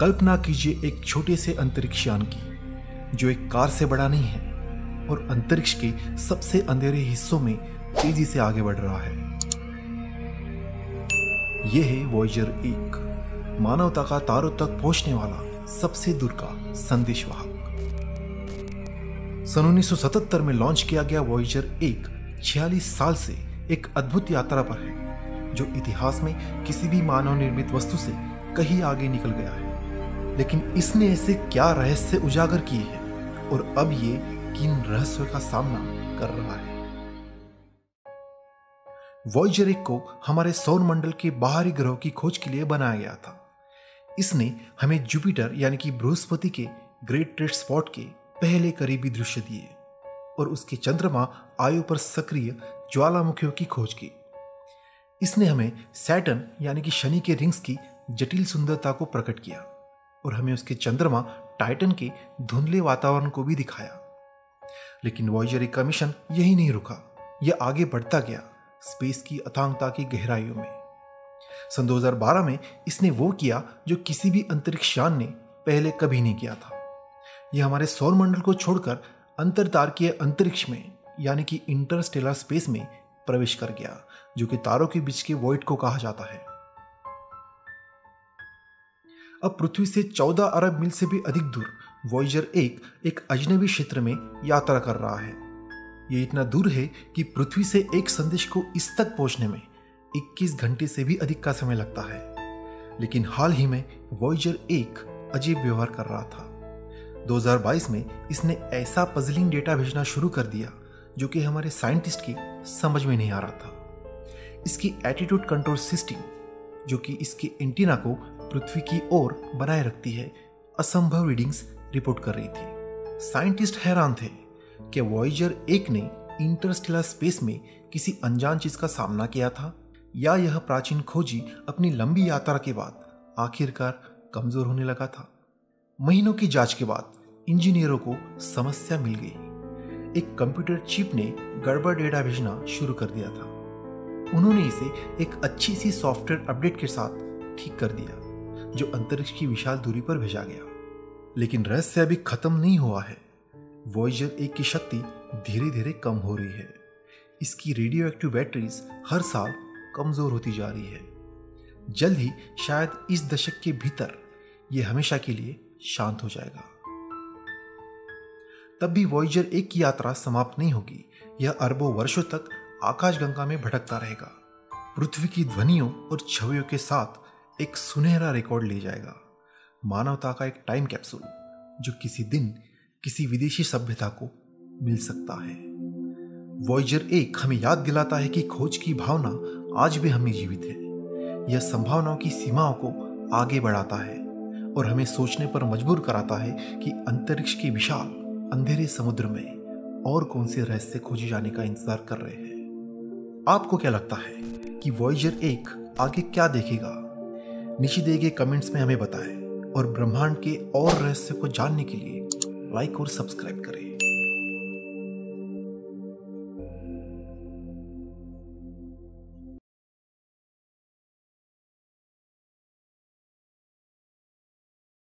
कल्पना कीजिए एक छोटे से अंतरिक्ष यान की जो एक कार से बड़ा नहीं है और अंतरिक्ष के सबसे अंधेरे हिस्सों में तेजी से आगे बढ़ रहा है। यह है वॉयेजर 1, मानवता का तारों तक पहुंचने वाला सबसे दूर का संदेशवाहक। सन 1977 में लॉन्च किया गया वॉयेजर 1 46 साल से एक अद्भुत यात्रा पर है जो इतिहास में किसी भी मानव निर्मित वस्तु से कहीं आगे निकल गया है। लेकिन इसने ऐसे क्या रहस्य उजागर किए हैं और अब ये किन रहस्यों का सामना कर रहा है। वॉयेजर 1 को हमारे सौर मंडल के बाहरी ग्रहों की खोज के लिए बनाया गया था। इसने हमें जुपिटर यानी कि बृहस्पति के ग्रेट रेड स्पॉट के पहले करीबी दृश्य दिए और उसके चंद्रमा आयु पर सक्रिय ज्वालामुखियों की खोज की। इसने हमें सैटर्न यानी कि शनि के रिंग्स की जटिल सुंदरता को प्रकट किया और हमें उसके चंद्रमा टाइटन के धुंधले वातावरण को भी दिखाया। लेकिन वॉयेजर 1 का मिशन यही नहीं रुका, यह आगे बढ़ता गया स्पेस की अथांगता की गहराइयों में। सन 2012 में इसने वो किया जो किसी भी अंतरिक्ष यान ने पहले कभी नहीं किया था। यह हमारे सौर मंडल को छोड़कर अंतरतारकीय अंतरिक्ष में यानी कि इंटरस्टेलर स्पेस में प्रवेश कर गया, जो कि तारों के बीच के वॉइड को कहा जाता है। अब पृथ्वी से 14 अरब मील से भी अधिक दूर वॉयेजर 1 एक अजनबी क्षेत्र में यात्रा कर रहा है। यह इतना दूर है कि पृथ्वी से एक संदेश को इस तक पहुंचने में 21 घंटे से भी अधिक का समय लगता है। लेकिन हाल ही में वॉयेजर 1 अजीब व्यवहार कर रहा था। 2022 में इसने ऐसा पजलिंग डेटा भेजना शुरू कर दिया जो कि हमारे साइंटिस्ट की समझ में नहीं आ रहा था। इसकी एटीट्यूड कंट्रोल सिस्टम जो कि इसके एंटीना को पृथ्वी की ओर बनाए रखती है, असंभव रीडिंग्स रिपोर्ट कर रही थी। साइंटिस्ट हैरान थे कि वॉयेजर 1 ने इंटरस्टेलर स्पेस में किसी अनजान चीज का सामना किया था या यह प्राचीन खोजी अपनी लंबी यात्रा के बाद आखिरकार कमजोर होने लगा था। महीनों की जांच के बाद इंजीनियरों को समस्या मिल गई। एक कंप्यूटर चिप ने गड़बड़ डेटा भेजना शुरू कर दिया था। उन्होंने इसे एक अच्छी सी सॉफ्टवेयर अपडेट के साथ ठीक कर दिया जो अंतरिक्ष की विशाल दूरी पर भेजा गया। लेकिन रहस्य अभी खत्म नहीं हुआ है। वॉयेजर 1 की शक्ति धीरे धीरे कम हो रही है। इसकी रेडियो एक्टिव बैटरीज हर साल कमजोर होती जा रही है। जल्द ही शायद इस दशक के भीतर यह हमेशा के लिए शांत हो जाएगा। तब भी वॉयेजर 1 की यात्रा समाप्त नहीं होगी। यह अरबों वर्षों तक आकाशगंगा में भटकता रहेगा, पृथ्वी की ध्वनियों और छवियों के साथ एक सुनहरा रिकॉर्ड ले जाएगा। मानवता का एक टाइम कैप्सूल जो किसी दिन किसी विदेशी सभ्यता को मिल सकता है। वॉयेजर 1 हमें याद दिलाता है कि खोज की भावना आज भी हमें जीवित है। यह संभावनाओं की सीमाओं को आगे बढ़ाता है और हमें सोचने पर मजबूर कराता है कि अंतरिक्ष के विशाल अंधेरे समुद्र में और कौन से रहस्य खोजे जाने का इंतजार कर रहे हैं। आपको क्या लगता है कि वॉयेजर 1 आगे क्या देखेगा? नीचे दिए गए कमेंट्स में हमें बताएं और ब्रह्मांड के और रहस्य को जानने के लिए लाइक और सब्सक्राइब करें।